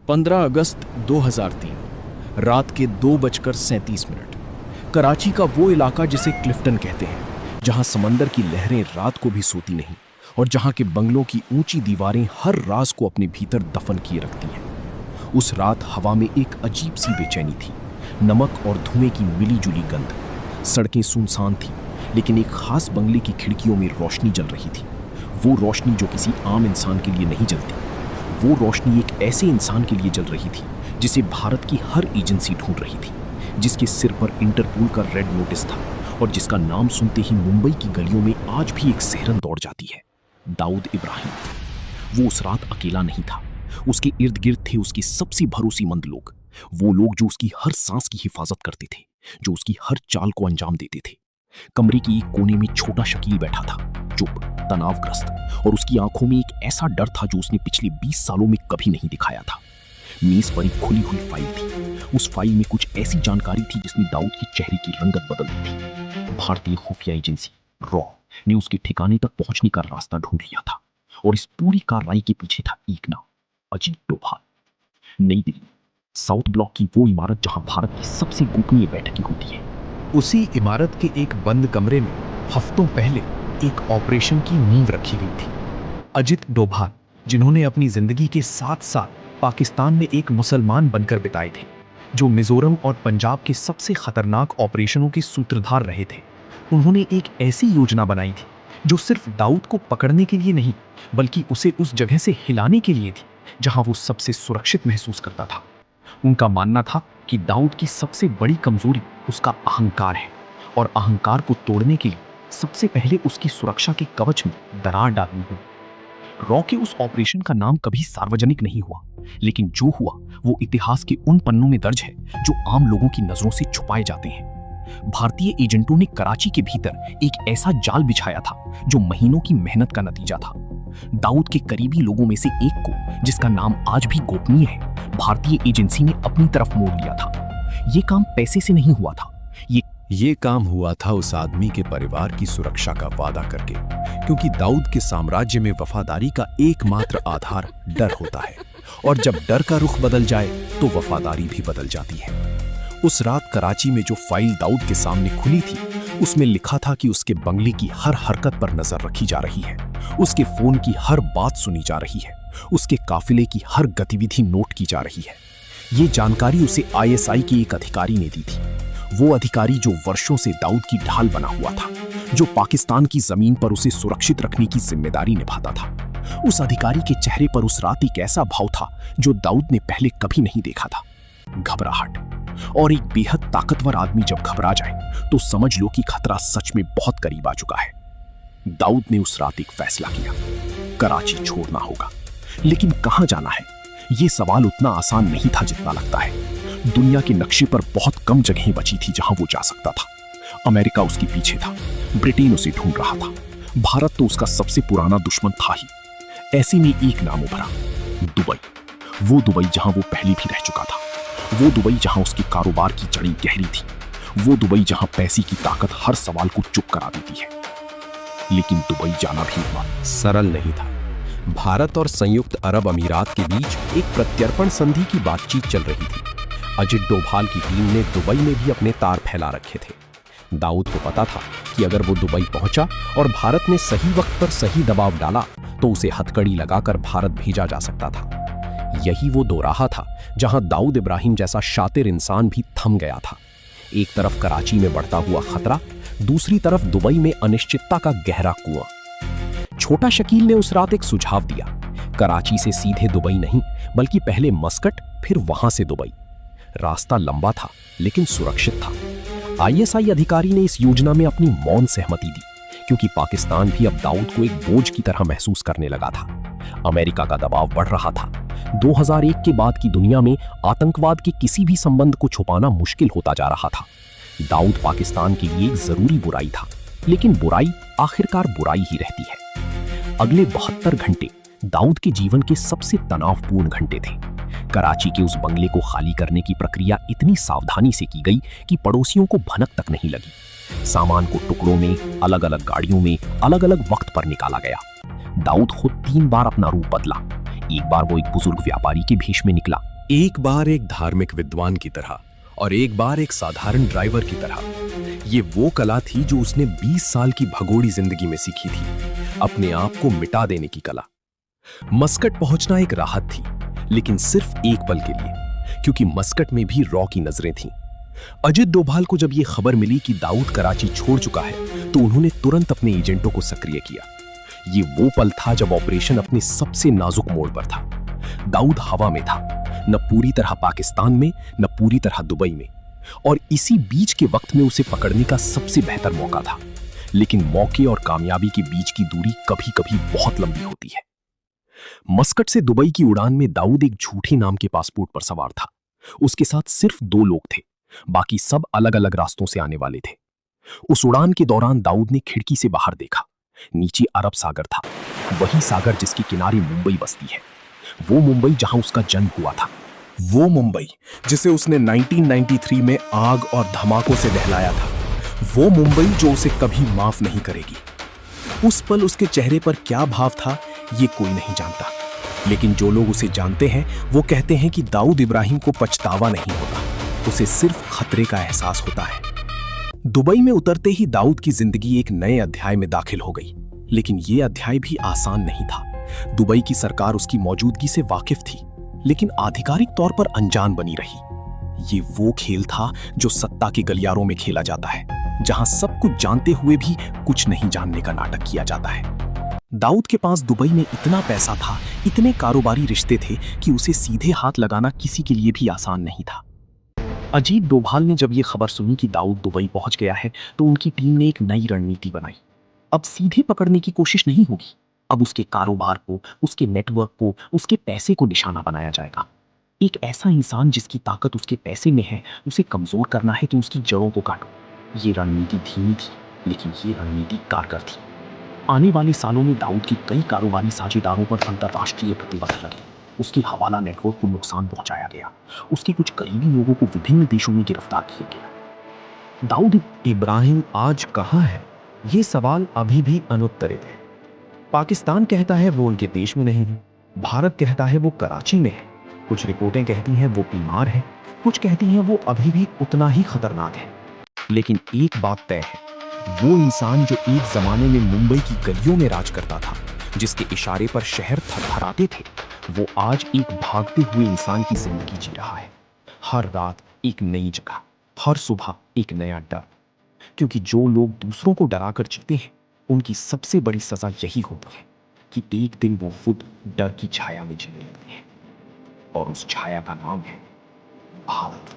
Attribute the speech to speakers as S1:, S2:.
S1: 15 अगस्त 2003 रात के 2:37 कराची का वो इलाका जिसे क्लिफ्टन कहते हैं, जहां समंदर की लहरें रात को भी सोती नहीं और जहां के बंगलों की ऊंची दीवारें हर राज को अपने भीतर दफन किए रखती हैं। उस रात हवा में एक अजीब सी बेचैनी थी, नमक और धुएं की मिली-जुली गंध। सड़कें सुनसान थीं, लेकिन एक खास बंगले की खिड़कियों में रोशनी जल रही थी। वो रोशनी जो किसी आम इंसान के लिए नहीं जलती। वो रोशनी एक ऐसे इंसान के लिए जल रही थी जिसे भारत की हर एजेंसी ढूंढ रही थी, जिसके सिर पर इंटरपोल का रेड नोटिस था और जिसका नाम सुनते ही मुंबई की गलियों में आज भी एक सिहरन दौड़ जाती है। दाऊद इब्राहिम। वो उस रात अकेला नहीं था। उसके इर्द गिर्द थे उसके सबसे भरोसेमंद लोग, वो लोग जो उसकी हर सांस की हिफाजत करते थे, जो उसकी हर चाल को अंजाम देते थे। कमरे के एक कोने में छोटा शकील बैठा था, चुप, तनावग्रस्त, और उसकी आंखों में एक ऐसा डर था जो उसने पिछले 20 सालों में कभी नहीं दिखाया था। मेज पर एक खुली हुई फाइल थी। उस फाइल में कुछ ऐसी जानकारी थी जिसने दाऊद के चेहरे की रंगत बदल दी थी। भारतीय खुफिया एजेंसी रॉ ने उसके ठिकाने तक पहुंचने का रास्ता ढूंढ लिया था, और इस पूरी कार्रवाई के पीछे था एक नाम, अजीत डोभाल। नई दिल्ली, साउथ ब्लॉक की वो इमारत जहां भारत की सबसे गोपनीय बैठकें होती है।
S2: उसी इमारत के एक बंद कमरे में हफ्तों पहले एक ऑपरेशन की नींव रखी गई थी। अजित डोभाल, जिन्होंने अपनी जिंदगी के 7 साल पाकिस्तान में एक मुसलमान बनकर बिताए थे, जो मिजोरम और पंजाब के सबसे खतरनाक ऑपरेशनों के सूत्रधार रहे थे, उन्होंने एक ऐसी योजना बनाई थी जो सिर्फ दाऊद को पकड़ने के लिए नहीं, बल्कि उसे उस जगह से हिलाने के लिए थी जहां वो सबसे सुरक्षित महसूस करता था। उनका मानना था कि दाऊद की सबसे बड़ी कमजोरी उसका अहंकार है, और अहंकार को तोड़ने के लिए सबसे पहले उसकी सुरक्षा के कवच में दरार डालनी होगी। रॉ के उस ऑपरेशन का नाम कभी सार्वजनिक नहीं हुआ, लेकिन जो हुआ वो इतिहास के उन पन्नों में दर्ज है जो आम लोगों की नजरों से छुपाए जाते हैं। भारतीय एजेंटों ने कराची के भीतर एक ऐसा जाल बिछाया था जो महीनों की मेहनत का नतीजा था। दाऊद के करीबी लोगों में से एक को, जिसका नाम आज भी गोपनीय है, भारतीय एजेंसी ने अपनी तरफ मोड़ लिया था। ये काम पैसे से नहीं हुआ था,
S3: ये काम हुआ था उस आदमी के परिवार की सुरक्षा का वादा करके, क्योंकि दाऊद के साम्राज्य में वफादारी का एकमात्र आधार डर होता है, और जब डर का रुख बदल जाए तो वफादारी भी बदल जाती है। उस रात कराची में जो फाइल दाऊद के सामने खुली थी, उसमें लिखा था कि उसके बंगले की हर हरकत पर नजर रखी जा रही है, उसके फोन की हर बात सुनी जा रही है, उसके काफिले की हर गतिविधि नोट की जा रही है। ये जानकारी उसे आईएसआई के एक अधिकारी ने दी थी, वो अधिकारी जो वर्षों से दाऊद की ढाल बना हुआ था, जो पाकिस्तान की जमीन पर उसे सुरक्षित रखने की जिम्मेदारी निभाता था। उस अधिकारी के चेहरे पर उस रात एक ऐसा भाव था जो दाऊद ने पहले कभी नहीं देखा था, घबराहट। और एक बेहद ताकतवर आदमी जब घबरा जाए तो समझ लो कि खतरा सच में बहुत करीब आ चुका है। दाऊद ने उस रात एक फैसला किया, कराची छोड़ना होगा। लेकिन कहां जाना है, यह सवाल उतना आसान नहीं था जितना लगता है। दुनिया के नक्शे पर बहुत कम जगहें बची थी जहां वो जा सकता था। अमेरिका उसके पीछे था, ब्रिटेन उसे ढूंढ रहा था, भारत तो उसका सबसे पुराना दुश्मन था ही। ऐसे में एक नाम उभरा, दुबई। वो दुबई जहां वो पहले भी रह चुका था, वो दुबई जहां उसके कारोबार की जड़ें गहरी थी, वो दुबई जहां पैसे की ताकत हर सवाल को चुप करा देती है। लेकिन दुबई जाना भी हुआ सरल नहीं था। भारत और संयुक्त अरब अमीरात के बीच एक प्रत्यर्पण संधि की बातचीत चल रही थी। अजित डोभाल की टीम ने दुबई में भी अपने तार फैला रखे थे। दाऊद को पता था कि अगर वो दुबई पहुंचा और भारत ने सही वक्त पर सही दबाव डाला तो उसे हथकड़ी लगाकर भारत भेजा जा सकता था। यही वो दोराहा था जहां दाऊद इब्राहिम जैसा शातिर इंसान भी थम गया था। एक तरफ कराची में बढ़ता हुआ खतरा, दूसरी तरफ दुबई में अनिश्चितता का गहरा कुआं। छोटा शकील ने उस रात एक सुझाव दिया, कराची से सीधे दुबई नहीं, बल्कि पहले मस्कट, फिर वहां से दुबई। रास्ता लंबा था लेकिन सुरक्षित था। आईएसआई अधिकारी ने इस योजना में अपनी मौन सहमति दी, क्योंकि पाकिस्तान भी अब दाऊद को एक बोझ की तरह महसूस करने लगा था। अमेरिका का दबाव बढ़ रहा था। 2001 के बाद की दुनिया में आतंकवाद के किसी भी संबंध को छुपाना मुश्किल होता जा रहा था। दाऊद पाकिस्तान के लिए एक जरूरी बुराई था, लेकिन बुराई आखिरकार बुराई ही रहती है। अगले 72 घंटे दाऊद के जीवन के सबसे तनावपूर्ण घंटे थे। कराची के उस बंगले को खाली करने की प्रक्रिया इतनी सावधानी से की गई कि पड़ोसियों को भनक तक नहीं लगी। सामान को टुकड़ों में, अलग अलग गाड़ियों में, अलग अलग वक्त पर निकाला गया। दाऊद खुद 3 बार अपना रूप बदला। एक बार वो एक बुजुर्ग व्यापारी के भेष में निकला, एक बार एक धार्मिक विद्वान की तरह और एक बार एक साधारण ड्राइवर की तरह। ये वो कला थी जो उसने 20 साल की भगोड़ी जिंदगी में सीखी थी, अपने आप को मिटा देने की कला। मस्कट पहुंचना एक राहत थी, लेकिन सिर्फ एक पल के लिए, क्योंकि मस्कट में भी रॉ की नजरें थीं। अजित डोभाल को जब ये खबर मिली कि दाऊद कराची छोड़ चुका है, तो उन्होंने तुरंत अपने एजेंटों को सक्रिय किया। ये वो पल था जब ऑपरेशन अपने सबसे नाजुक मोड़ पर था। दाऊद हवा में था, न पूरी तरह पाकिस्तान में, न पूरी तरह दुबई में, और इसी बीच के वक्त में उसे पकड़ने का सबसे बेहतर मौका था। लेकिन मौके और कामयाबी के बीच की दूरी कभी-कभी बहुत लंबी होती है। मस्कट से दुबई की उड़ान में दाऊद एक झूठे नाम के पासपोर्ट पर सवार था। उसके साथ सिर्फ 2 लोग थे, बाकी सब अलग-अलग रास्तों से आने वाले थे। उस उड़ान के दौरान दाऊद ने खिड़की से बाहर देखा। नीचे अरब सागर था, वही सागर जिसके किनारे मुंबई बसती है। वो मुंबई जहां उसका जन्म हुआ था, वो मुंबई जिसे उसने 1993 में आग और धमाकों से दहलाया था, वो मुंबई जो उसे कभी माफ नहीं करेगी। उस पल उसके चेहरे पर क्या भाव था, ये कोई नहीं जानता, लेकिन जो लोग उसे जानते हैं वो कहते हैं कि दाऊद इब्राहिम को पछतावा नहीं होता, उसे सिर्फ खतरे का एहसास होता है। दुबई में उतरते ही दाऊद की जिंदगी एक नए अध्याय में दाखिल हो गई, लेकिन ये अध्याय भी आसान नहीं था। दुबई की सरकार उसकी मौजूदगी से वाकिफ थी, लेकिन आधिकारिक तौर पर अनजान बनी रही। ये वो खेल था जो सत्ता के गलियारों में खेला जाता है, जहां सब कुछ जानते हुए भी कुछ नहीं जानने का नाटक किया जाता है। दाऊद के पास दुबई में इतना पैसा था, इतने कारोबारी रिश्ते थे कि उसे सीधे हाथ लगाना किसी के लिए भी आसान नहीं था। अजीत डोभाल ने जब ये खबर सुनी कि दाऊद दुबई पहुंच गया है, तो उनकी टीम ने एक नई रणनीति बनाई। अब सीधे पकड़ने की कोशिश नहीं होगी, अब उसके कारोबार को, उसके नेटवर्क को, उसके पैसे को निशाना बनाया जाएगा। एक ऐसा इंसान जिसकी ताकत उसके पैसे में है, उसे कमजोर करना है तो उसकी जड़ों को काटो। ये रणनीति धीमी थी, लेकिन ये रणनीति कारगर थी। आने वाले सालों में दाऊद की कई कारोबारी साझेदारों पर अंतर्राष्ट्रीय प्रतिबंध लगे। उसके हवाला नेटवर्क को नुकसान पहुंचाया गया, उसके कुछ करीबी लोगों को विभिन्न देशों में गिरफ्तार किया गया। दाऊद
S2: इब्राहिम आज कहाँ है? ये सवाल अभी भी अनुत्तरित है। पाकिस्तान कहता है वो उनके देश में नहीं है, भारत कहता है वो कराची में है, कुछ रिपोर्टें कहती हैं वो बीमार है, कुछ कहती हैं वो अभी भी उतना ही खतरनाक है।
S1: लेकिन एक बात तय है, वो इंसान जो एक जमाने में मुंबई की गलियों में राज करता था, जिसके इशारे पर शहर थरथराते थे, वो आज एक भागते हुए इंसान की जिंदगी जी रहा है। हर रात एक नई जगह, हर सुबह एक नया डर। क्योंकि जो लोग दूसरों को डराकर जीते हैं, उनकी सबसे बड़ी सजा यही होती है कि एक दिन वो खुद डर की छाया में जीने लगते हैं, और उस छाया का नाम है भारत।